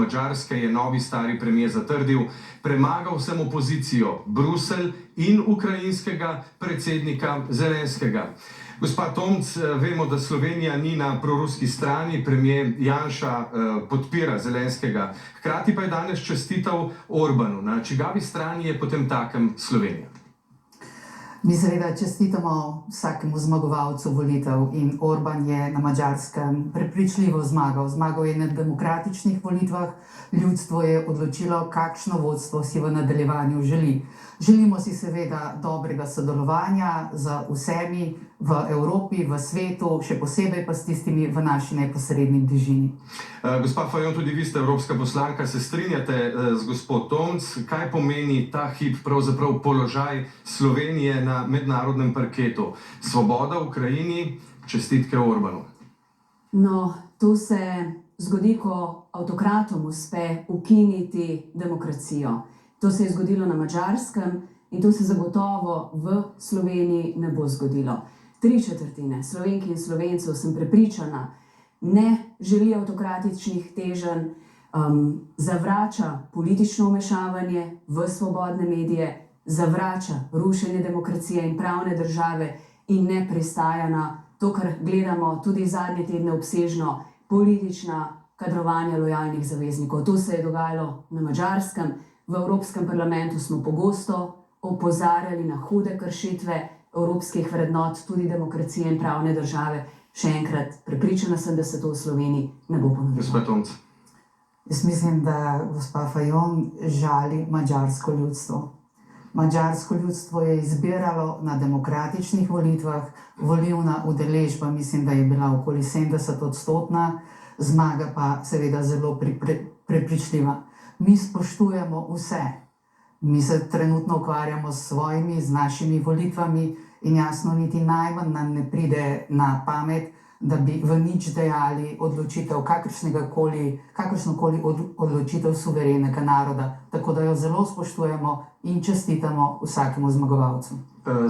Madžarske je novi stari premijer zatrdil, premagal sem opozicijo, Bruselj in ukrajinskega predsednika Zelenskega. Gospa Tomc, vemo, da Slovenija ni na proruski strani, premijer Janša podpira Zelenskega. Hkrati pa je danes čestital Orbanu. Na čigavi strani je potem takem Slovenija? Mi seveda čestitamo vsakemu zmagovalcu volitev in Orban je na Madžarskem prepričljivo zmagal. Zmagal je na demokratičnih volitvah, ljudstvo je odločilo, kakšno vodstvo si v nadaljevanju želi. Želimo si seveda dobrega sodelovanja z vsemi v Evropi, v svetu, še posebej pa s tistimi v naši neposredni bližini. Gospa Fajon, tudi vi ste evropska poslanka, se strinjate z gospod Tomc, kaj pomeni ta hip pravzaprav položaj Slovenije na mednarodnem parketu? Svoboda v Ukrajini, čestitke Orbanu. No, to se zgodi, ko avtokratom uspe ukiniti demokracijo. To se je zgodilo na Madžarskem in to se zagotovo v Sloveniji ne bo zgodilo. 3/4 Slovenk in Slovencev, sem prepričana, ne želi avtokratičnih teženj, zavrača politično vmešavanje v svobodne medije, zavrača rušenje demokracije in pravne države in ne pristaja na to, kar gledamo tudi zadnje tedne obsežno, politična kadrovanja lojalnih zaveznikov. To se je dogajalo na Madžarskem. V Evropskem parlamentu smo pogosto opozarjali na hude kršitve evropskih vrednot, tudi demokracije in pravne države. Še enkrat, prepričana sem, da se to v Sloveniji ne bo ponovilo. Gospod Tomc. Jaz mislim, da gospa Fajon žali madžarsko ljudstvo. Madžarsko ljudstvo je izbiralo na demokratičnih volitvah, volilna udeležba mislim, da je bila okoli 70%, zmaga pa seveda zelo prepričljiva. Mi spoštujemo vse. Mi se trenutno ukvarjamo s svojimi, z našimi volitvami in jasno niti najmanj nam ne pride na pamet, da bi v nič dejali odločitev kakršnokoli odločitev suverenega naroda. Tako da jo zelo spoštujemo in čestitamo vsakemu zmagovalcu.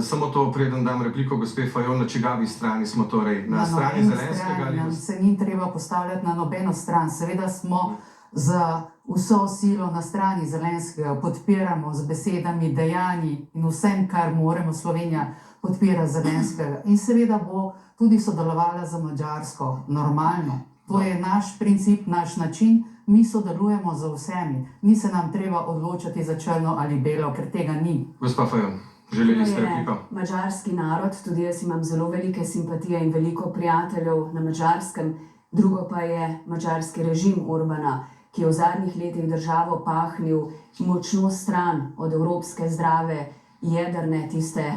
Samo to, preden dam repliko gospe Fajon, na čigavi strani smo torej? Na strani Zelenskega? Nam se ni treba postavljati na nobeno stran. Seveda smo za vso silo na strani Zelenskega, podpiramo z besedami, dejanji in vsem, kar moremo. Slovenija podpira Zelenskega in seveda bo tudi sodelovala za Madžarsko, normalno. To je naš princip, naš način, mi sodelujemo z vsemi. Ni se nam treba odločati za črno ali belo, ker tega ni. Gospa Fajon, želeli ste repliko? Madžarski narod, tudi jaz imam zelo velike simpatije in veliko prijateljev na Madžarskem, drugo pa je madžarski režim Orbana, ki je v zadnjih letih državo pahnil močno stran od evropske zdrave, jedrne, tiste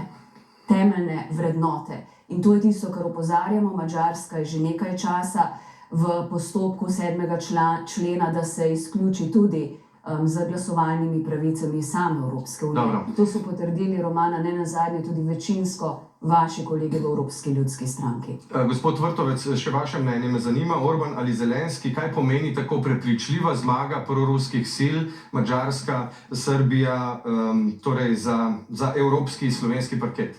temeljne vrednote. In to je tisto, kar opozarjamo. Madžarska je že nekaj časa v postopku 7. člena, da se izključi tudi z glasovalnimi pravicami same Evropske unije. Dobro. To so potrdili, Romana, ne nazadnje tudi večinsko vaši kolegi v Evropski ljudski stranki. Gospod Vrtovec, še vaše mnenje me zanima. Orban ali Zelenski, kaj pomeni tako prepričljiva zmaga proruskih sil, Madžarska, Srbija, torej za evropski in slovenski parket?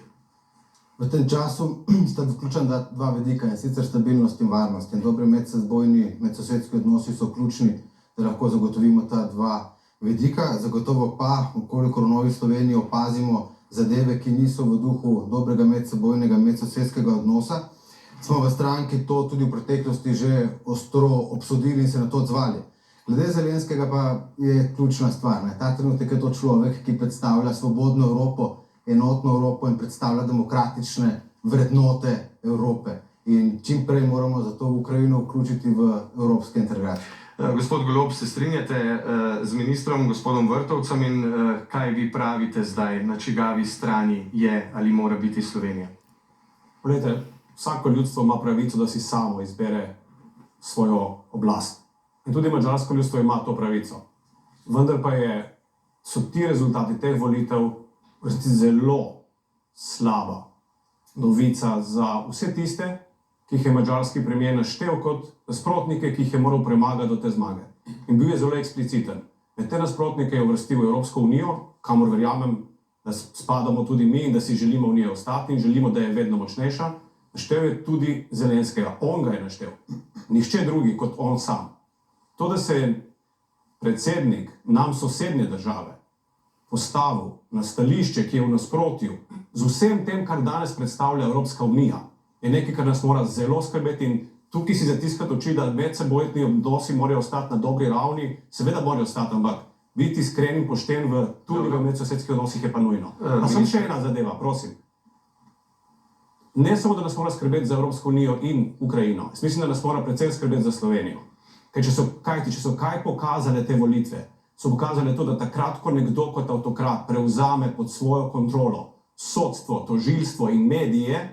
V tem času sta vključena dva vidika, in sicer stabilnost in varnost. In dobri medsosedski odnosi so ključni, da lahko zagotovimo ta dva vidika. Zagotovo pa, kolikor v Novi Sloveniji opazimo zadeve, ki niso v duhu dobrega medsebojnega medsosedskega odnosa, smo v stranki to tudi v preteklosti že ostro obsodili in se na to odzvali. Glede Zelenskega pa je ključna stvar. Ta trenutek je to človek, ki predstavlja svobodno Evropo, enotno Evropo in predstavlja demokratične vrednote Evrope. In čim prej moramo zato Ukrajino vključiti v evropske integracije. Gospod Golob, se strinjate z ministrom, gospodom Vrtovcem, in kaj vi pravite zdaj, na čigavi strani je ali mora biti Slovenija? Poglejte, vsako ljudstvo ima pravico, da si samo izbere svojo oblast. In tudi madžarsko ljudstvo ima to pravico. Vendar pa so ti rezultati teh volitev v resnici zelo slaba novica za vse tiste, ki jih je madžarski premier naštel kot nasprotnike, ki jih je moral premagati do te zmage. In bil je zelo ekspliciten. Med te nasprotnike je uvrstil v Evropsko unijo, kamor verjamem, da spadamo tudi mi in da si želimo v njej ostati in želimo, da je vedno močnejša. Naštel je tudi Zelenskega. On ga je naštel. Nihče drugi kot on sam. To, da se predsednik nam sosednje države postavil na stališče, ki je v nasprotju z vsem tem, kar danes predstavlja Evropska unija, je nekaj, kar nas mora zelo skrbeti in tukaj si zatiskati oči, da medsebojni odnosi morajo ostati na dobri ravni, seveda morajo ostati, ampak biti iskren in pošten tudi v medsosedskih odnosih je pa nujno. Pa sem še ena zadeva, prosim. Ne samo, da nas mora skrbeti za Evropsko unijo in Ukrajino, jaz mislim, da nas mora predvsem skrbeti za Slovenijo. Ker če so kaj pokazale te volitve, so pokazale to, da takrat, ko nekdo kot avtokrat prevzame pod svojo kontrolo sodstvo, tožilstvo in medije,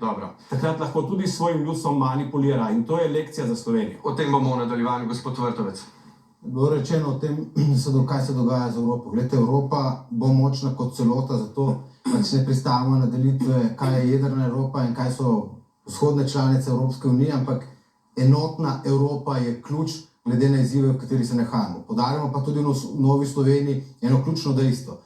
takrat lahko tudi s svojim ljudstvom manipulira in to je lekcija za Slovenijo. O tem bomo nadaljevali, gospod Vrtovec. Bilo rečeno o tem, kaj se dogaja z Evropo. Glede, Evropa bo močna kot celota, zato pač ne pristajamo na delitve, kaj je jedrna Evropa in kaj so vzhodne članice Evropske unije, ampak enotna Evropa je ključ glede na izzive, v kateri se nahajamo. Poudarjamo pa tudi v Novi Sloveniji eno ključno dejstvo.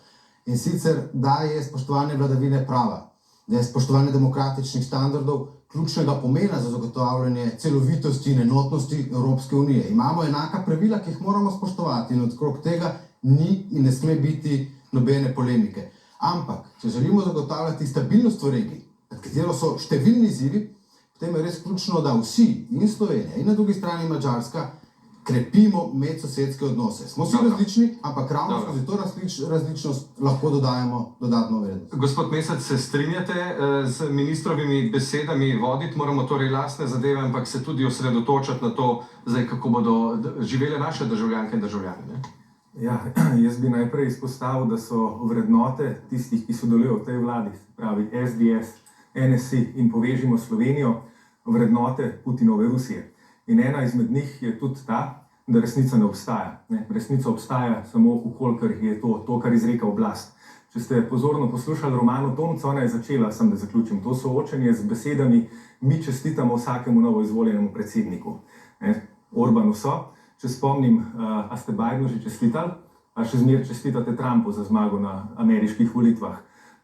In sicer, da je spoštovanje vladavine prava, da je spoštovanje demokratičnih standardov ključnega pomena za zagotavljanje celovitosti in enotnosti Evropske unije. Imamo enaka pravila, ki jih moramo spoštovati in okrog tega ni in ne sme biti nobene polemike. Ampak, če želimo zagotavljati stabilnost v regiji, nad katero so številni izzivi, potem je res ključno, da vsi, in Slovenija, in na drugi strani Madžarska, krepimo medsosedske odnose. Smo vsi različni, ampak ravno skozi to različnost lahko dodajemo dodatno vrednost. Gospod Mesec, se strinjate z ministrovimi besedami? Voditi moramo torej lastne zadeve, ampak se tudi osredotočati na to, zdaj, kako bodo živele naše državljanke in državljani. Ne? Ja, jaz bi najprej izpostavil, da so vrednote tistih, ki sodelujejo v tej vladi, pravi SDS, NSI in Povežimo Slovenijo, vrednote Putinove Rusije. In ena izmed njih je tudi ta, da resnica ne obstaja. Resnica obstaja samo, ukolikor je to, kar izreka oblast. Če ste pozorno poslušali Romano Tomc, ona je začela, da zaključim, to soočenje z besedami: mi čestitamo vsakemu novo izvoljenemu predsedniku. Orbanu so. Če spomnim, a ste Bidenu že čestitali, a še zmeraj čestitate Trumpu za zmago na ameriških volitvah?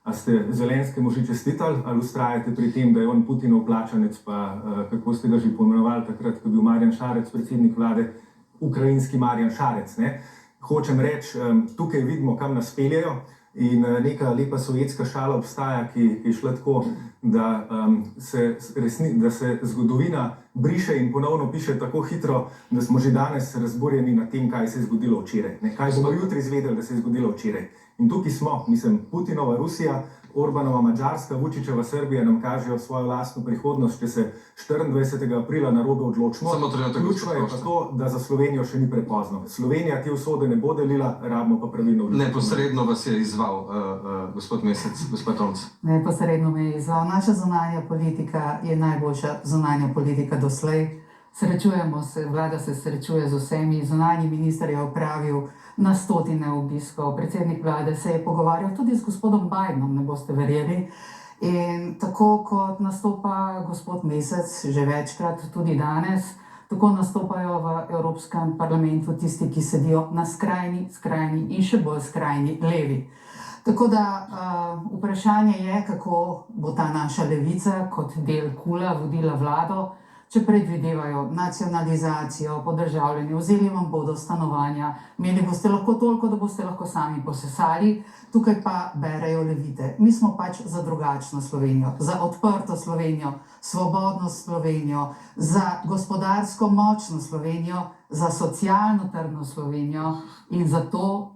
A ste Zelenskemu že čestitali ali ustrajate pri tem, da je on Putinov plačanec, pa kako ste ga že poimenovali takrat, ko je bil Marjan Šarec predsednik vlade, ukrajinski Marjan Šarec. Hočem reči, tukaj vidimo, kam nas peljejo in neka lepa sovjetska šala obstaja, ki je šla tako, da se zgodovina briše in ponovno piše tako hitro, da smo že danes razburjeni nad tem, kaj se je zgodilo včeraj. Kaj bomo jutri izvedeli, da se je zgodilo včeraj. In tukaj smo, Putinova Rusija, Orbanova Madžarska, Vučićeva Srbija nam kažejo svojo lastno prihodnost, če se 24. aprila narobe odločimo. Ključno je pa to, da za Slovenijo še ni prepozno. Slovenija te usode ne bo delila, rabimo pa pravilno odločitev. Neposredno vas je izzval, gospod Mesec, gospod Tomc. Neposredno me je izzval. Naša zunanja politika je najboljša zunanja politika doslej. Srečujemo se, vlada se srečuje z vsemi, zunanji minister je opravil na stotine obiskov, predsednik vlade se je pogovarjal tudi z gospodom Bidenom, ne boste verjeli. In tako kot nastopa gospod Mesec, že večkrat, tudi danes, tako nastopajo v Evropskem parlamentu tisti, ki sedijo na skrajni in še bolj skrajni levi. Tako da vprašanje je, kako bo ta naša levica kot del KUL-a vodila vlado, če predvidevajo nacionalizacijo, podržavljanje, vzeli vam bodo stanovanja, imeli boste lahko toliko, da boste lahko sami posesali, tukaj pa berejo levite. Mi smo pač za drugačno Slovenijo, za odprto Slovenijo, svobodno Slovenijo, za gospodarsko močno Slovenijo, za socialno trdno Slovenijo in zato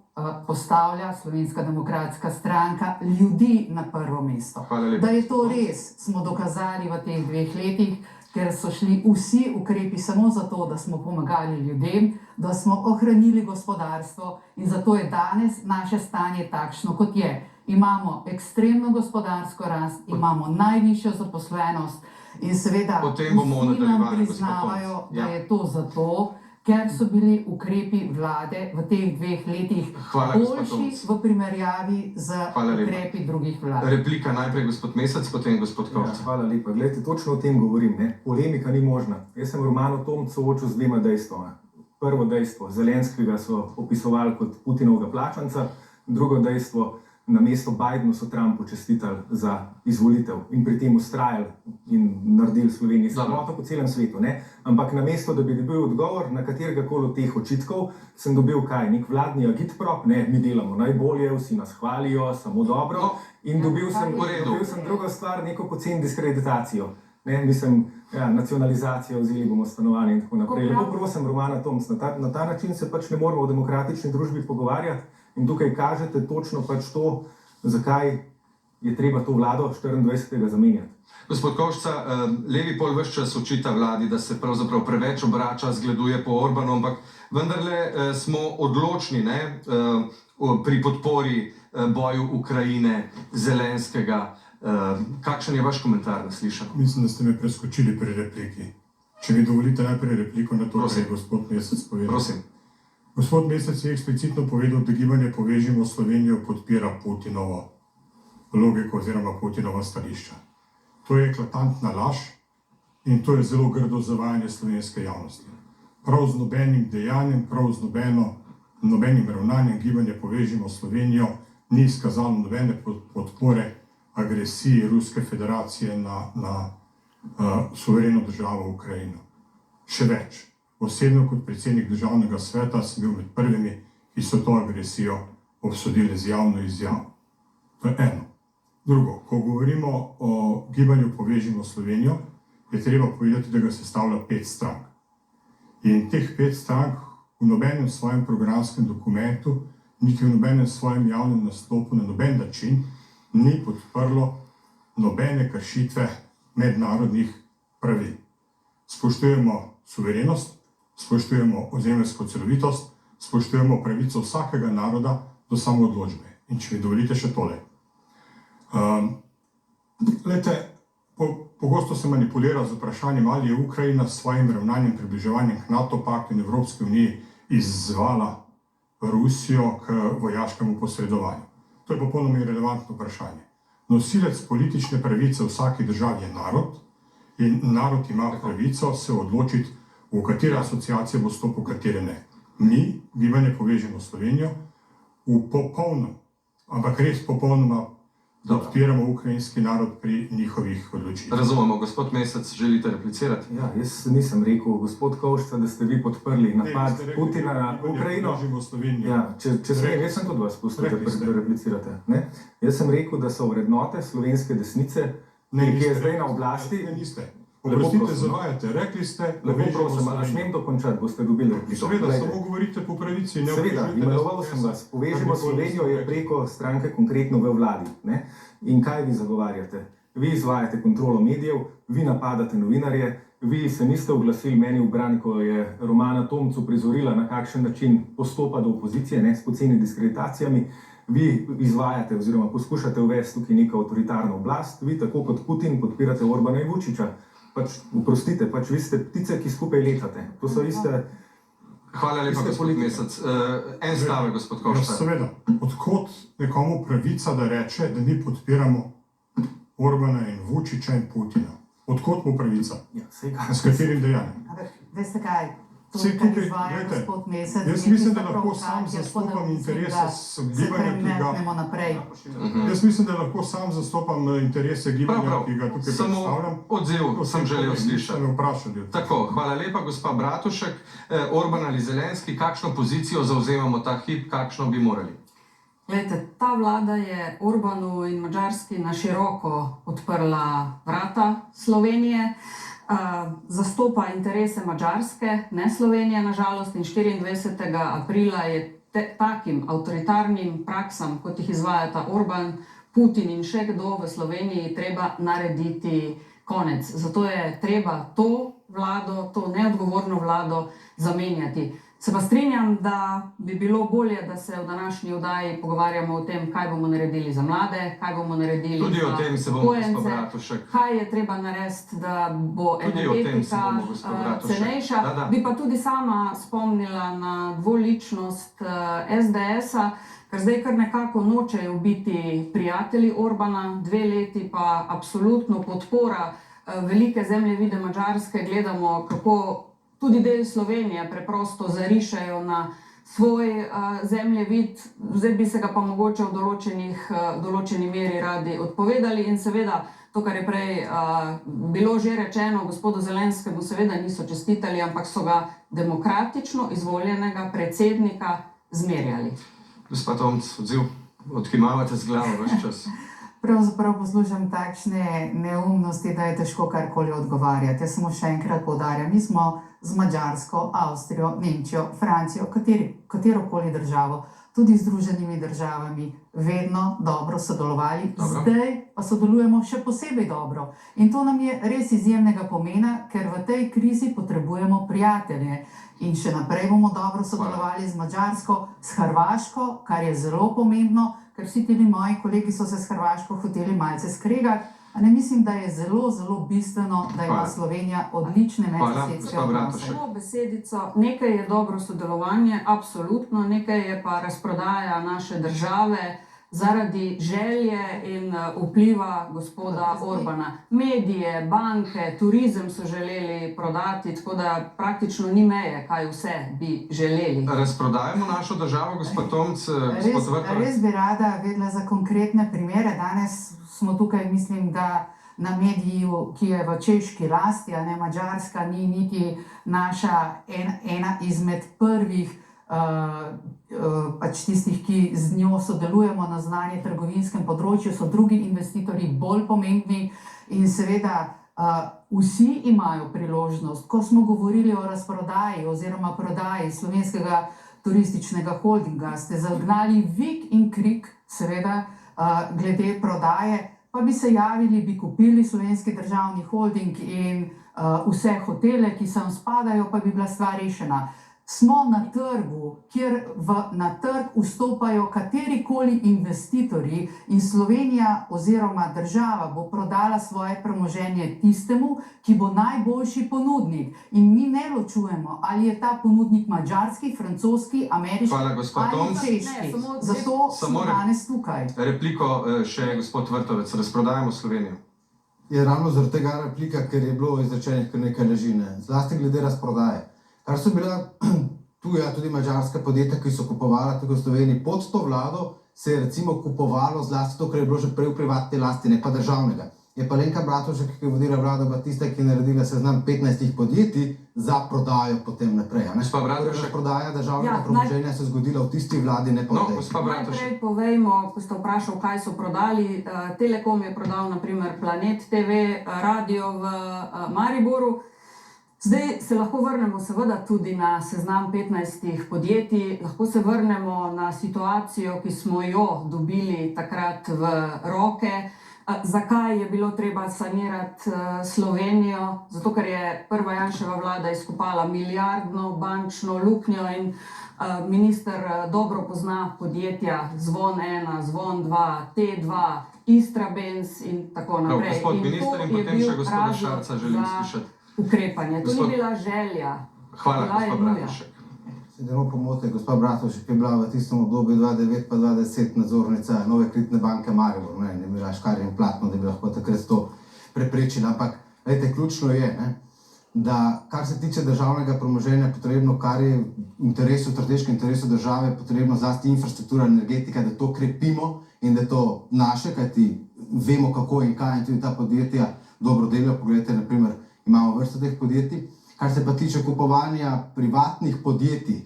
postavlja Slovenska demokratska stranka ljudi na prvo mesto. Da je to res, smo dokazali v teh 2 letih, ker so šli vsi ukrepi samo zato, da smo pomagali ljudem, da smo ohranili gospodarstvo in zato je danes naše stanje takšno, kot je. Imamo ekstremno gospodarsko rast, imamo najvišjo zaposlenost in seveda vsi nam priznavajo, da je to zato, ker so bili ukrepi vlade v teh 2 letih boljši v primerjavi z ukrepi drugih vlad. Replika najprej gospod Mesec, potem gospod Kovc. Ja, hvala lepa. Glejte, točno o tem govorim. Polemika ni možna. Jaz sem Romano Tomc soočil z 2 dejstvoma. Prvo dejstvo, Zelenskega so opisovali kot Putinovega plačanca, drugo dejstvo, na mesto Bidenu so Trumpu čestitali za izvolitev in pri tem ustrajali in naredili Slovenijo sramoto po celem svetu. Ne? Ampak na mesto, da bi dobil odgovor na katerega koli od teh očitkov, sem dobil kaj? Nek vladni agitprop, ne, mi delamo najbolje, vsi nas hvalijo, samo dobro. In dobil sem drugo stvar, neko poceni diskreditacijo. Ne, mislim, nacionalizacijo, vzeli bomo stanovanje in tako naprej. Lepo prosim, Romana Tomc, na ta način se pač ne moramo v demokratični družbi pogovarjati in tukaj kažete točno pač to, zakaj je treba to vlado 24. zamenjati. Gospod Kovšca, levi pol ves čas očita vladi, da se pravzaprav preveč obrača, zgleduje po Orbanu, ampak vendarle smo odločni, ne, pri podpori boju Ukrajine, Zelenskega. Kakšen je vaš komentar na slišano? Mislim, da ste me preskočili pri repliki. Če mi dovolite najprej repliko na to, kar je gospod Mesec povedal. Prosim. Gospod Mesec je eksplicitno povedal, da gibanje Povežimo Slovenijo podpira Putinovo logiko oziroma Putinova stališča. To je eklatantna laž in to je zelo grdo zavajanje slovenske javnosti. Prav z nobenim dejanjem, prav z nobenim ravnanjem gibanje Povežimo Slovenijo ni izkazalo nobene podpore agresiji Ruske federacije na suvereno državo Ukrajino. Še več, osebno kot predsednik državnega sveta sem bil med prvimi, ki so to agresijo obsodili z javno izjavo. To je eno. Drugo, ko govorimo o gibanju Povežimo Slovenijo, je treba povedati, da ga sestavlja 5 strank. In teh 5 strank v nobenem svojem programskem dokumentu, niti v nobenem svojem javnem nastopu na noben način ni podprlo nobene kršitve mednarodnih pravil. Spoštujemo suverenost, spoštujemo ozemeljsko celovitost, spoštujemo pravico vsakega naroda do samoodločbe. In če mi dovolite še tole. Pogosto se manipulira z vprašanjem, ali je Ukrajina s svojim ravnanjem približevanjem k NATO paktu in Evropski uniji izzvala Rusijo k vojaškemu posredovanju. To je popolnoma irelevantno vprašanje. Nosilec politične pravice v vsaki državi je narod in narod ima pravico se odločiti, v katera asociacija bo stopil, v katere ne. Mi, gibanje Povežimo Slovenijo, v popolnem, ampak res popolnoma podpiramo ukrajinski narod pri njihovih odločitvah. Razumemo, gospod Mesec, želite replicirati? Ja, jaz nisem rekel, gospod Kovšca, da ste vi podprli napad Putina na Ukrajino. Ja, če smem, jaz sem tudi vas pustil, da replicirate. Ne? Jaz sem rekel, da so vrednote slovenske desnice, ki je zdaj na oblasti. Ne, niste. Oprostite, zavajate. Rekli ste, lepo prosim, a smem dokončati, boste dobili repliko. Seveda, samo govorite po pravici. Seveda, imenoval sem vas. Povežimo Slovenijo je preko stranke konkretno v vladi. Ne? In kaj vi zagovarjate? Vi izvajate kontrolo medijev, vi napadate novinarje, vi se niste oglasili meni v bran, ko je Romana Tomc uprizorila, na kakšen način postopa do opozicije, ne, s poceni diskreditacijami. Vi izvajate oziroma poskušate uvesti tukaj neko avtoritarno oblast, vi tako kot Putin podpirate Orbana in Vučića. Oprostite, vi ste ptice, ki skupaj letate. To so iste... Hvala lepa, gospod Mesec. En stavek, gospod Kovšca. Seveda, odkot nekomu pravica, da reče, da mi podpiramo Orbana in Vučića in Putina? Odkot mu pravica? S katerim dejanjem? Veste kaj? Vse tukaj, gledajte, jaz mislim, da lahko sam zastopam interese gibanja, ki ga... Jaz mislim, da lahko sam zastopam interese gibanja, ki ga tukaj predstavljam. Samo odziv sem želel slišati. Tako, hvala lepa, gospa Bratušek. Orban ali Zelenski, kakšno pozicijo zavzemamo ta hip, kakšno bi morali? Glejte, ta vlada je Orbanu in Madžarski na široko odprla vrata Slovenije. Zastopa interese Madžarske, ne Slovenije nažalost, in 24. aprila je takim avtoritarnim praksam, kot jih izvajata Orban, Putin in še kdo v Sloveniji, treba narediti konec. Zato je treba to vlado, to neodgovorno vlado zamenjati. Se pa strinjam, da bi bilo bolje, da se v današnji oddaji pogovarjamo o tem, kaj bomo naredili za mlade, kaj bomo naredili tudi za upokojence, kaj je treba narediti, da bo energetika cenejša. Bi pa tudi sama spomnila na dvoličnost SDS-a, ker zdaj kar nekako nočejo biti prijatelji Orbana, 2 leti pa absolutno podpora velike zemljevide Madžarske, gledamo, kako tudi del Slovenije preprosto zarišajo na svoj zemljevid, zdaj bi se ga pa mogoče v določeni meri radi odpovedali. In seveda, to, kar je prej bilo že rečeno, gospodu Zelenskemu seveda niso čestitali, ampak so ga demokratično izvoljenega predsednika zmerjali. Gospod Tomc, odziv, odkimavate z glavo ves čas. Pravzaprav poslušam takšne neumnosti, da je težko karkoli odgovarjati. Jaz samo še enkrat poudarjam, mi smo z Madžarsko, Avstrijo, Nemčijo, Francijo, katerokoli državo, tudi Združenimi državami, vedno dobro sodelovali. Dobro. Zdaj pa sodelujemo še posebej dobro. In to nam je res izjemnega pomena, ker v tej krizi potrebujemo prijatelje. In še naprej bomo dobro sodelovali z Madžarsko, s Hrvaško, kar je zelo pomembno, ker vsi ti moji kolegi so se s Hrvaško hoteli malce skregati. A ne mislim, da je zelo, zelo bistveno, da ima Hvala. Slovenija odlične Hvala, medsosedske gospa odnose. Bratušek. Samo besedico, nekaj je dobro sodelovanje, absolutno, nekaj je pa razprodaja naše države zaradi želje in vpliva gospoda Orbana. Medije, banke, turizem so želeli prodati, tako da praktično ni meje, kaj vse bi želeli. Razprodajamo našo državo, gospod Tomc, gospod Vrtovec. Res bi rada vedela za konkretne primere. Danes smo tukaj, mislim, da na mediju, ki je v češki lasti, a ne Madžarska, ni niti naša ena izmed prvih pač tistih, ki z njo sodelujemo na znanje trgovinskem področju, so drugi investitorji bolj pomembni in seveda vsi imajo priložnost. Ko smo govorili o razprodaji oziroma prodaji Slovenskega turističnega holdinga, ste zagnali vik in krik, seveda, glede prodaje, pa bi se javili, bi kupili Slovenski državni holding in vse hotele, ki sem spadajo, pa bi bila stvar rešena. Smo na trgu, kjer na trg vstopajo katerikoli investitorji in Slovenija oziroma država bo prodala svoje premoženje tistemu, ki bo najboljši ponudnik. In mi ne ločujemo, ali je ta ponudnik madžarski, francoski, ameriški Hvala, gospod ali Tomc. češki. Ne, samo Zato smo danes tukaj. Repliko še gospod Vrtovec, razprodajamo Slovenijo. Je ravno zaradi tega replika, ker je bilo izrečenih kar nekaj lažine, zlasti glede razprodaje. Kar so bila tuja, tudi madžarska podjetja, ki so kupovala tako v Sloveniji pod to vlado, se je recimo kupovalo zlasti to, kar je bilo že prej v privatni lasti, ne pa državnega. Je pa Alenka Bratušek, ki je vodila vlado, pa tista, ki je naredila seznam 15 podjetij za prodajo potem naprej. Gospa Bratušek. Prodaja državnega premoženja se je zgodila v tisti vladi, ne pa v tej. Gospa Bratušek. Najprej povejmo, ko ste vprašali, kaj so prodali. Telekom je prodal naprimer Planet TV, radio v Mariboru. Zdaj se lahko vrnemo seveda tudi na seznam 15 podjetij, lahko se vrnemo na situacijo, ki smo jo dobili takrat v roke. Zakaj je bilo treba sanirati Slovenijo? Zato, ker je prva Janševa vlada izkopala milijardno bančno luknjo in minister dobro pozna podjetja Zvon 1, Zvon 2, T2, Istrabenz in tako naprej. Gospod minister in potem še gospoda Šarca želim slišati. Ukrepanje. To ni bila želja. Hvala, bila je gospod nuja. Bratušek. Sedemo pomote, gospod Bratušek je bila v tistem obdobju 2009 pa 2010 nadzornica Nove Kreditne banke Maribor. Ne bi bila škarje in platno, da bi lahko takrat to preprečila. Ampak, glejte, ključno je, da kar se tiče državnega premoženja potrebno, kar je v interesu, strateškem interesu države, potrebno zlasti infrastruktura, energetika, da to krepimo in da to naše, kajti vemo kako in kaj in tudi ta podjetja dobro delajo. Poglejte, naprimer, imamo vrsto teh podjetij. Kar se pa tiče kupovanja privatnih podjetij,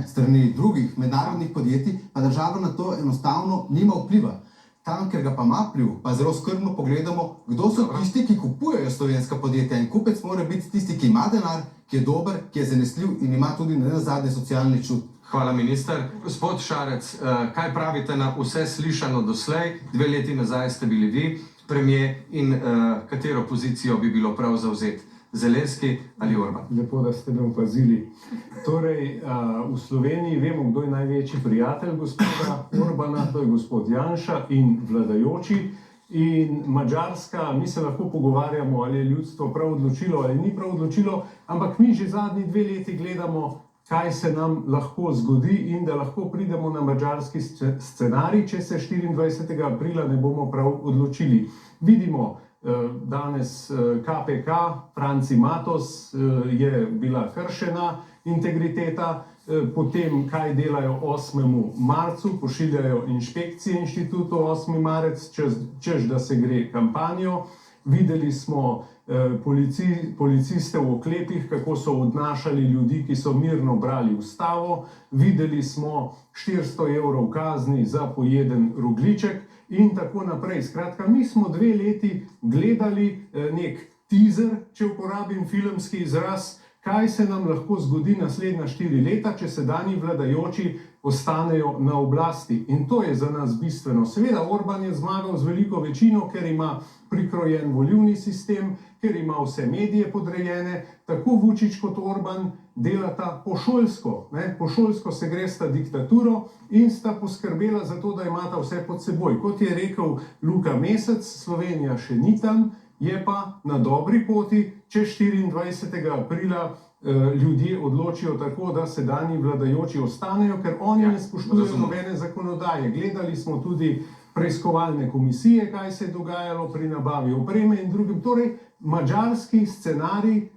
strani drugih mednarodnih podjetij, pa država na to enostavno nima vpliva. Tam, ker ga pa ima vpliv, pa zelo skrbno pogledamo, kdo so tisti, ki kupujejo slovenska podjetja. In kupec mora biti tisti, ki ima denar, ki je dober, ki je zanesljiv in ima tudi nenazadnje socialni čut. Hvala, minister. Gospod Šarec, kaj pravite na vse slišano doslej? 2 leti nazaj ste bili vi premier in katero pozicijo bi bilo prav zavzeti? Zelenski ali Orban? Lepo, da ste me opazili. Torej, v Sloveniji vemo, kdo je največji prijatelj gospoda Orbana, to je gospod Janša in vladajoči. In Madžarska, mi se lahko pogovarjamo, ali je ljudstvo prav odločilo ali ni prav odločilo, ampak mi že zadnji 2 leti gledamo, kaj se nam lahko zgodi in da lahko pridemo na madžarski scenarij, če se 24. aprila ne bomo prav odločili. Vidimo, danes KPK, Franci Matos, je bila kršena integriteta potem kaj delajo 8. marcu, pošiljajo inšpekcije inštitutu 8. marec, češ da se gre kampanjo. Videli smo policiste v oklepih, kako so odnašali ljudi, ki so mirno brali ustavo. Videli smo 400 evrov kazni za pojeden rogljiček in tako naprej. Skratka, mi smo 2 leti gledali nek teaser, če uporabim filmski izraz, kaj se nam lahko zgodi naslednja 4 leta, če sedanji vladajoči ostanejo na oblasti. In to je za nas bistveno. Seveda, Orban je zmagal z veliko večino, ker ima prikrojen volilni sistem, ker ima vse medije podrejene. Tako Vučić kot Orban delata pošolsko. Pošolsko se gresta diktaturo in sta poskrbela za to, da imata vse pod seboj. Kot je rekel Luka Mesec, Slovenija še ni tam, je pa na dobri poti, če 24. aprila ljudje odločijo tako, da sedanji vladajoči ostanejo, ker oni ne spoštujejo nobene zakonodaje. Gledali smo tudi preiskovalne komisije, kaj se je dogajalo pri nabavi opreme in drugim. Torej, madžarski scenarij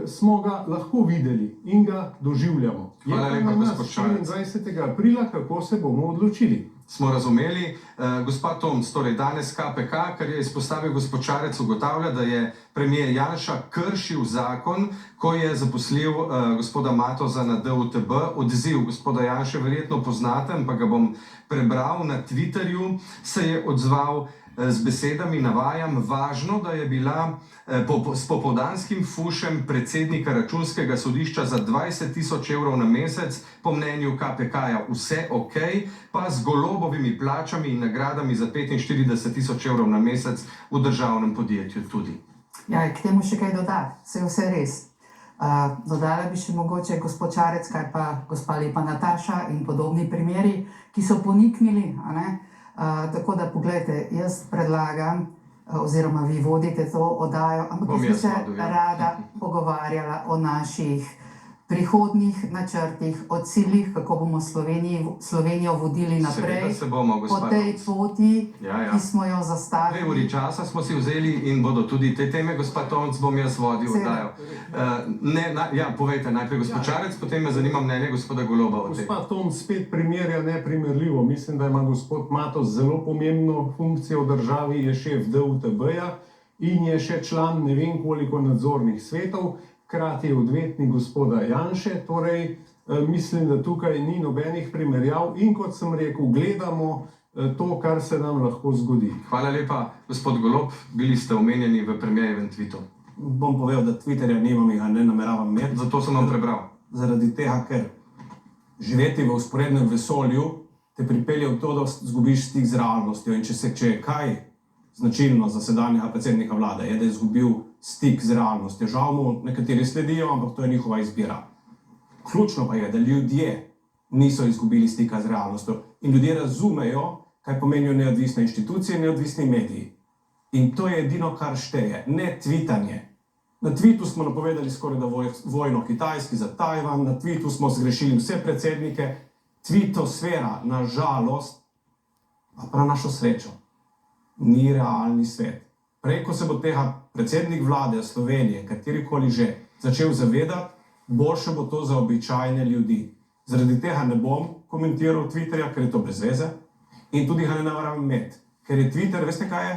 smo ga lahko videli in ga doživljamo. Hvala lepa, gospod Šarec. 24. aprila, kako se bomo odločili. Smo razumeli. Gospod Tomc, torej danes KPK, kar je izpostavil gospod Šarec, ugotavlja, da je premijer Janša kršil zakon, ko je zaposlil gospoda Matoza na DUTB. Odziv gospoda Janše verjetno poznate, ampak ga bom prebral. Na Twitterju se je odzval z besedami, navajam: važno, da je bila s popoldanskim fušem predsednika Računskega sodišča za 20 000 evrov na mesec po mnenju KPK-ja vse ok, pa z Golobovimi plačami in nagradami za 45 000 evrov na mesec v državnem podjetju tudi. Ja, k temu še kaj dodati, vse res. Dodala bi še mogoče gospod Šarec, kaj pa gospa Lepa Nataša in podobni primeri, ki so poniknili, a ne? Tako da, poglejte, jaz predlagam, oziroma vi vodite to oddajo, ampak jaz bi se rada pogovarjala o naših prihodnih načrtih, o ciljih, kako bomo Slovenijo vodili naprej po tej poti, ki smo jo zastavili. 2 uri časa smo si vzeli in bodo tudi te teme, gospod Tomc, bom jaz vodil oddajo. Povejte najprej gospod Šarec, potem me zanima mnenje gospoda Goloba o tem. Gospod Tomc spet primerja neprimerljivo. Mislim, da ima gospod Matoz zelo pomembno funkcijo v državi, je šef DUTB-ja in je še član ne vem koliko nadzornih svetov. Hkrati je odvetnik gospoda Janše, torej mislim, da tukaj ni nobenih primerjav in kot sem rekel, gledamo to, kar se nam lahko zgodi. Hvala lepa, gospod Golob, bili ste omenjeni v premierjevem tweetu. Bom povedal, da Twitterja nimam in ga ne nameravam imeti. Zato sem vam prebral. Zaradi tega, ker živeti v vzporednem vesolju te pripelje v to, da zgubiš stik z realnostjo. In če je kaj značilno za sedanjega predsednika vlade, je, da je izgubil stik z realnostjo. Žal mu nekateri sledijo, ampak to je njihova izbira. Ključno pa je, da ljudje niso izgubili stika z realnostjo in ljudje razumejo, kaj pomenijo neodvisne inštitucije in neodvisni mediji. In to je edino, kar šteje, ne tvitanje. Na Twitu smo napovedali skoraj da vojno Kitajski za Tajvan, na Twitu smo zgrešili vse predsednike. Twitosfera, na žalost, pa prav našo srečo, ni realni svet. Prej, ko se bo tega predsednik vlade Slovenije, katerikoli že, začel zavedati, boljše bo to za običajne ljudi. Zaradi tega ne bom komentiral Twitterja, ker je to brez veze in tudi ga ne nameravam imeti. Ker je Twitter, veste kaj je?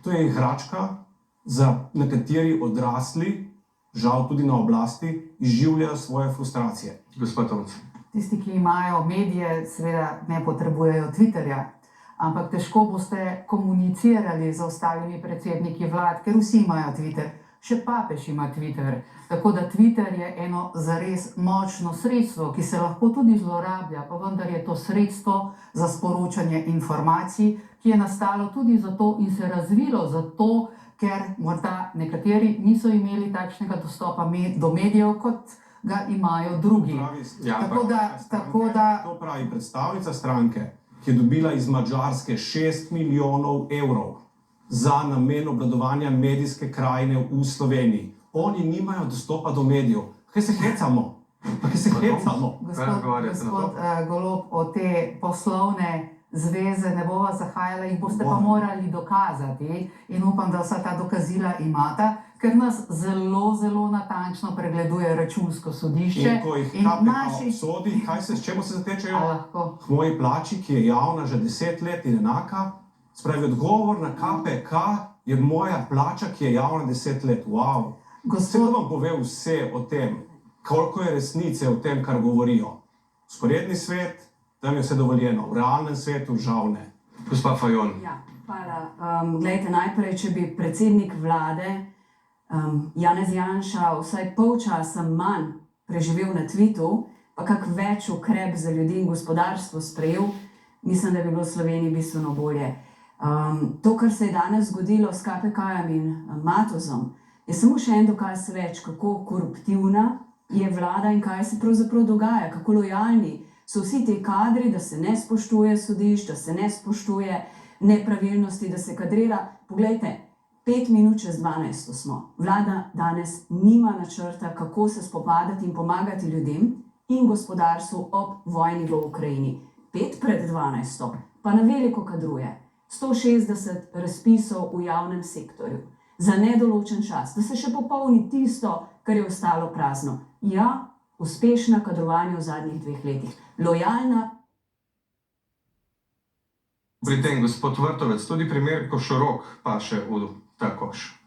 To je igračka, za nekateri odrasli, žal tudi na oblasti, izživljajo svoje frustracije. Gospod Tomc. Tisti, ki imajo medije, seveda ne potrebujejo Twitterja. Ampak težko boste komunicirali z ostalimi predsedniki vlad, ker vsi imajo Twitter, še papež ima Twitter. Tako da Twitter je eno zares močno sredstvo, ki se lahko tudi zlorablja, pa vendar je to sredstvo za sporočanje informacij, ki je nastalo tudi zato in se razvilo zato, ker morda nekateri niso imeli takšnega dostopa do medijev, kot ga imajo drugi. To pravi predstavnica stranke, ki je dobila iz Madžarske 6 milijonov evrov za namen obvladovanja medijske krajine v Sloveniji. Oni nimajo dostopa do medijev. Kaj se hecamo? Gospod Golob, o te poslovne zveze ne bova zahajala, jih boste pa morali dokazati in upam, da vsa ta dokazila imata, ker nas zelo, zelo natančno pregleduje Računsko sodišče. In ko jih KPK obsodi, s čemu se zatečejo? K moji plači, ki je javna že 10 let in enaka. Spravi, odgovor na KPK je moja plača, ki je javna 10 let. Wow. Vse to vam pove vse o tem, koliko je resnice o tem, kar govorijo. Vzporedni svet, tam je vse dovoljeno, v realnem svetu žal ne. Gospa Fajon. Ja, hvala. Glejte, najprej, če bi predsednik vlade Janez Janša vsaj pol časa manj preživel na Twitu, pa kak več ukrep za ljudi in gospodarstvo sprejel, mislim, da bi bilo v Sloveniji bistveno bolje. To, kar se je danes zgodilo s KPK-jem in Matozom, je samo še en dokaz več, kako koruptivna je vlada in kaj se pravzaprav dogaja, kako lojalni so vsi ti kadri, da se ne spoštuje sodišč, da se ne spoštuje nepravilnosti, da se kadrira. Poglejte, 5 minut čez 12 smo. Vlada danes nima načrta, kako se spopadati in pomagati ljudem in gospodarstvu ob vojni v Ukrajini. 5 pred 12, pa na veliko kadruje. 160 razpisov v javnem sektorju za nedoločen čas, da se še popolni tisto, kar je ostalo prazno. Ja, uspešna kadrovanja v zadnjih 2 letih. Lojalna. Pri tem, gospod Vrtovec, tudi primer Košorok pa še v ta koš.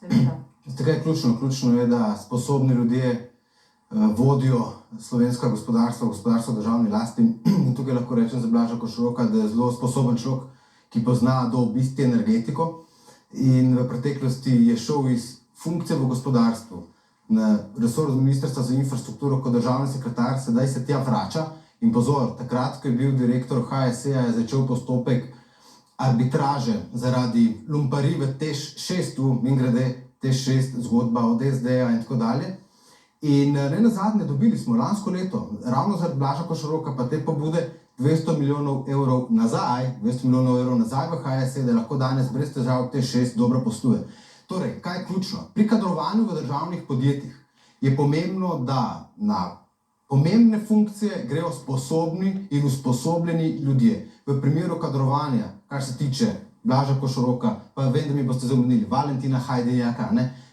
Seveda. Tako je ključno. Ključno je, da sposobni ljudje vodijo slovenska gospodarstvo državni lasti. In tukaj lahko rečem za Blaža Košoroka, da je zelo sposoben človek, ki pozna do obisti energetiko. In v preteklosti je šel iz funkcije v gospodarstvu na resor ministrstva za infrastrukturo kot državni sekretar, sedaj se tja vrača. In pozor, takrat, ko je bil direktor HSE-ja, je začel postopek arbitraže zaradi lumparij v TEŠ 6, mingrede TEŠ 6, zgodba od SD-ja in tako dalje. In ne nazadnje dobili smo lansko leto, ravno zaradi Blaža Košoroka, pa te pobude 200 milijonov evrov nazaj v HSE, da lahko danes brez težav TEŠ 6 dobro posluje. Torej, kaj je ključno? Pri kadrovanju v državnih podjetjih je pomembno, da na pomembne funkcije grejo sposobni in usposobljeni ljudje. V primeru kadrovanja, kar se tiče Blaža Košoroka, pa vem, da mi boste zamenili Valentina Hajdinjaka,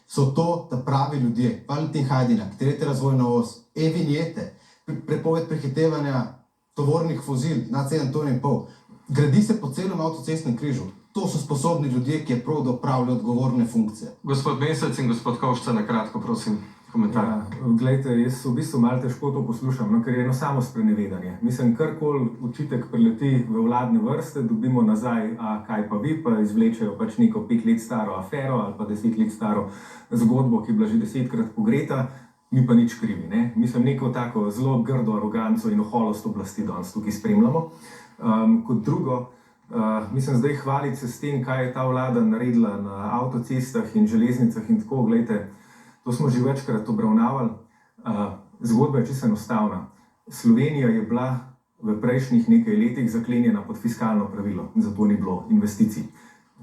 so to ta pravi ljudje. Valentin Hajdinjak, 3. razvojna os, e-vinjete, prepoved prehitevanja tovornih vozil nad 7,5 ton. Gradi se po celem avtocestnem križu. To so sposobni ljudje, ki je prav, da opravljajo odgovorne funkcije. Gospod Mesec in gospod Kovšca, na kratko, prosim, komentar. Ja, glejte, jaz v bistvu malo težko to poslušam, ker je eno samo sprenevedanje. Mislim, karkoli očitek prileti v vladne vrste, dobimo nazaj, a kaj pa vi, pa izvlečejo pač neko 5 let staro afero ali pa 10 let staro zgodbo, ki je bila že 10-krat pogreta, mi pa nič krivi. Mislim, neko tako zelo grdo aroganco in oholost oblasti danes tukaj spremljamo. Kot drugo, mislim, zdaj hvaliti se s tem, kaj je ta vlada naredila na avtocestah in železnicah in tako, gledajte, to smo že večkrat obravnavali. Zgodba je čisto enostavna. Slovenija je bila v prejšnjih nekaj letih zaklenjena pod fiskalno pravilo, zato ni bilo investicij.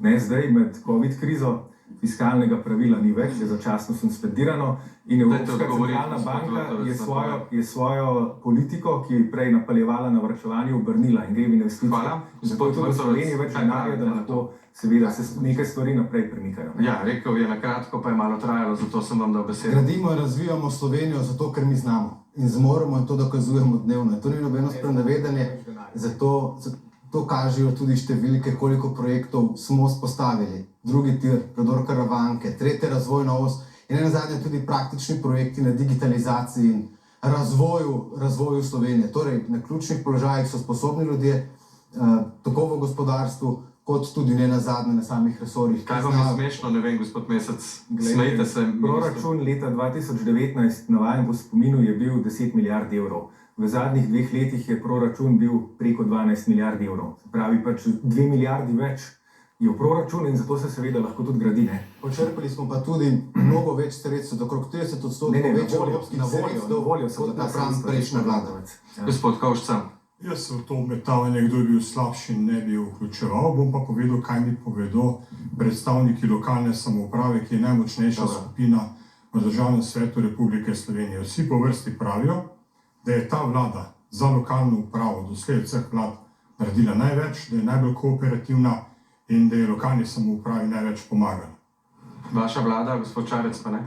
Zdaj med COVID krizo fiskalnega pravila ni več, je začasno suspendirano in Evropska centralna banka je svojo politiko, ki je prej napaljevala na varčevanje, obrnila in gre v investicije. Zato je tudi v Sloveniji več denarja, da lahko seveda se nekaj stvari naprej premikajo. Ja, rekel je na kratko, pa je malo trajalo, zato sem vam dal besedo. Gradimo in razvijamo Slovenijo zato, ker mi znamo in zmoremo in to dokazujemo dnevno. To ni nobeno sprenevedanje, zato to kažejo tudi številke, koliko projektov smo spostavili. Drugi tir, predor Karavanke, 3. razvojna os in nenazadnje tudi praktični projekti na digitalizaciji in razvoju Slovenije. Torej, na ključnih položajih so sposobni ljudje, tako v gospodarstvu, kot tudi nenazadnje na samih resorjih. Kaj vam je smešno, ne vem, gospod Mesec, smejte se. Proračun leta 2019, navajen po spominu, je bil 10 milijard evrov. V zadnjih 2 letih je proračun bil preko 12 milijard evrov. Se pravi, pač 2 milijardi več je v proračun in zato se seveda lahko tudi gradi. Počrpali smo pa tudi mnogo več sredstev, okrog 30% več evropskih sredstev, kot napram prejšnja vlada. Gospod Kovšca. Jaz se v to metavanje, kdo je bil slabši, ne bi vključeval, bom pa povedal, kaj mi povedo predstavniki lokalne samouprave, ki je najmočnejša skupina v Državnem svetu Republike Slovenije. Vsi po vrsti pravijo, da je ta vlada za lokalno upravo, doslej vseh vlad, naredila največ, da je najbolj kooperativna in da je lokalni samoupravi največ pomagala. Vaša vlada, gospod Šarec, pa ne?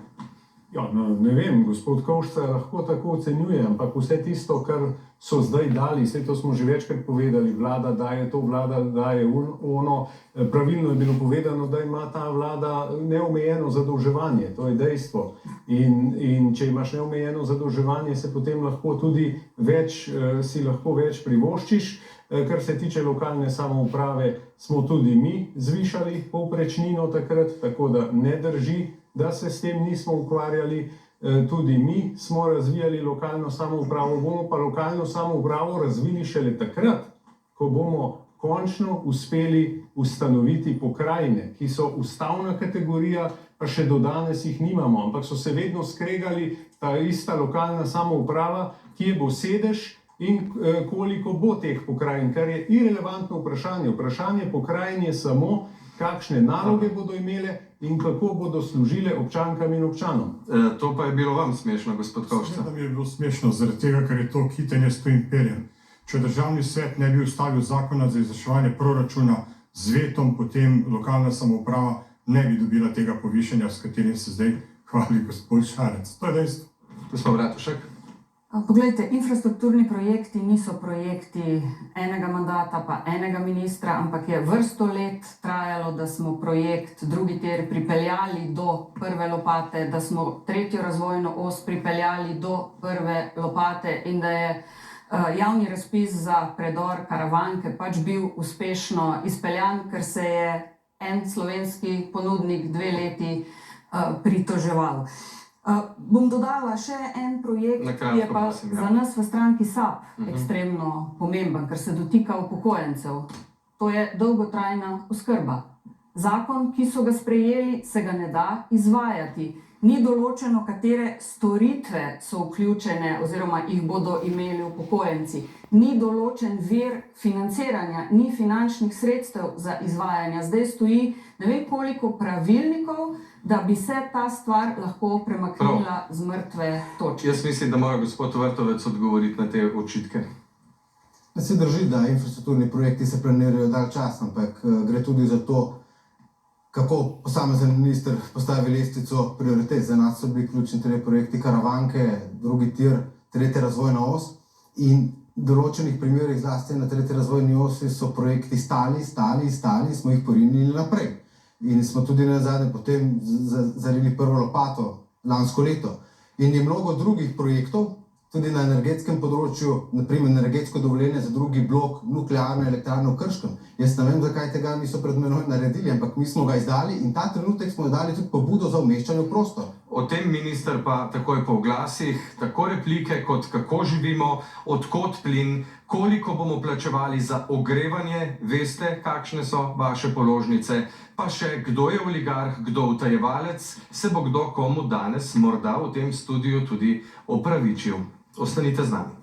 Ja, no, ne vem, gospod Kovšca lahko tako ocenjuje, ampak vse tisto, kar so zdaj dali, vse to smo že večkrat povedali, vlada daje to, vlada daje ono. Pravilno je bilo povedano, da ima ta vlada neomejeno zadolževanje, to je dejstvo. In če imaš neomejeno zadolževanje, se potem lahko tudi si lahko več privoščiš. Kar se tiče lokalne samouprave, smo tudi mi zvišali povprečnino takrat, tako da ne drži, da se s tem nismo ukvarjali. Tudi mi smo razvijali lokalno samoupravo, bomo pa lokalno samoupravo razvili šele takrat, ko bomo končno uspeli ustanoviti pokrajine, ki so ustavna kategorija, pa še do danes jih nimamo, ampak so se vedno skregali ta ista lokalna samouprava, kje bo sedež in koliko bo teh pokrajin, kar je irelevantno vprašanje. Vprašanje pokrajin je samo, kakšne naloge bodo imele in kako bodo služile občankam in občanom. To pa je bilo vam smešno, gospod Kovšca. Seveda mi je bilo smešno, zaradi tega, ker je to hitenje s tem perjem. Če državni svet ne bi ustavil zakona za izvrševanje proračuna z vetom, potem lokalna samouprava ne bi dobila tega povišanja, s katerim se zdaj hvali gospod Šarec. To je dejstvo. Gospod Bratušek. Poglejte, infrastrukturni projekti niso projekti enega mandata pa enega ministra, ampak je vrsto let trajalo, da smo projekt drugi tir pripeljali do prve lopate, da smo tretjo razvojno os pripeljali do prve lopate in da je javni razpis za predor Karavanke pač bil uspešno izpeljan, ker se je en slovenski ponudnik 2 leti pritoževal. Bom dodala še en projekt, ki je pa za nas v stranki SAB ekstremno pomemben, ker se dotika upokojencev. To je dolgotrajna oskrba. Zakon, ki so ga sprejeli, se ga ne da izvajati. Ni določeno, katere storitve so vključene oziroma jih bodo imeli upokojenci. Ni določen vir financiranja, ni finančnih sredstev za izvajanje. Zdaj stoji ne vem koliko pravilnikov, da bi se ta stvar lahko premaknila z mrtve točke. Jaz mislim, da mora gospod Vrtovec odgovoriti na te očitke. Se drži, da infrastrukturni projekti se planirajo dalj čas, ampak gre tudi za to, kako posamezen minister postavi lestvico prioritet. Za nas so bili ključni 3 projekti Karavanke, drugi tir, 3. razvojna os in v določenih primerih zlasti na 3. razvojni osi so projekti stali, smo jih porinili naprej. In smo tudi nazadnje potem zarili prvo lopato lansko leto. In je mnogo drugih projektov, tudi na energetskem področju, naprimer energetsko dovoljenje za drugi blok nuklearne elektrarne v Krškem. Jaz ne vem, zakaj tega niso pred menoj naredili, ampak mi smo ga izdali in ta trenutek smo dali tudi pobudo za umeščanje v prostor. O tem minister pa takoj po oglasih, tako replike kot kako živimo, odkot plin, koliko bomo plačevali za ogrevanje, veste, kakšne so vaše položnice, pa še kdo je oligarh, kdo utajevalec, se bo kdo komu danes morda v tem studiu tudi opravičil. Ostanite z nami.